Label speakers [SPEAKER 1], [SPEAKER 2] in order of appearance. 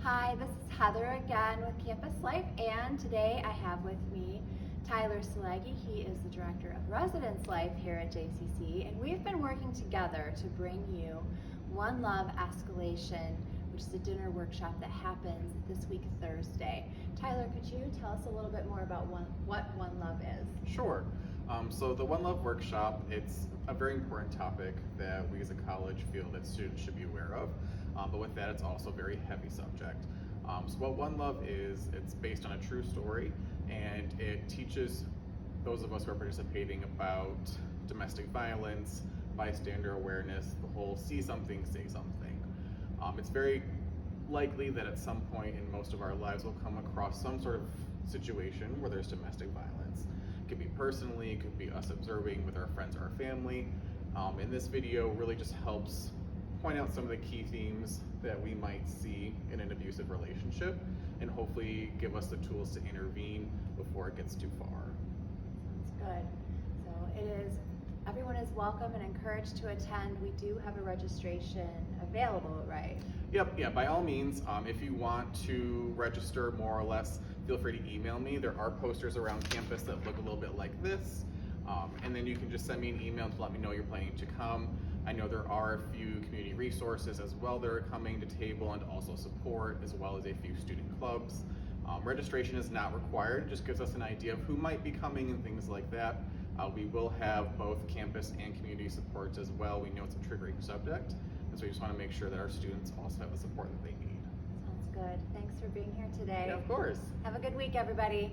[SPEAKER 1] Hi, this is Heather again with Campus Life, and today I have with me Tyler Silagyi. He is the Director of Residence Life here at JCC, and we've been working together to bring you One Love Escalation, which is a dinner workshop that happens this week Thursday. Tyler, could you tell us a little bit more about what One Love is?
[SPEAKER 2] Sure. So the One Love workshop, it's a very important topic that we as a college feel that students should be aware of. But with that, it's also a very heavy subject. So what One Love is, it's based on a true story, and it teaches those of us who are participating about domestic violence, bystander awareness, the whole see something, say something. It's very likely that at some point in most of our lives we'll come across some sort of situation where there's domestic violence. It could be personally, it could be us observing with our friends or our family. And this video really just helps point out some of the key themes that we might see in an abusive relationship and hopefully give us the tools to intervene before it gets too far.
[SPEAKER 1] Sounds good. So everyone is welcome and encouraged to attend. We do have a registration available, right?
[SPEAKER 2] Yep, yeah, by all means, if you want to register more or less, feel free to email me. There are posters around campus that look a little bit like this. And then you can just send me an email to let me know you're planning to come. I know there are a few community resources as well that are coming to table and also support, as well as a few student clubs. Registration is not required, just gives us an idea of who might be coming and things like that. We will have both campus and community supports as well. We know it's a triggering subject, and so we just want to make sure that our students also have the support that they need.
[SPEAKER 1] Sounds good. Thanks for being here today.
[SPEAKER 2] Yeah, of course.
[SPEAKER 1] Have a good week, everybody.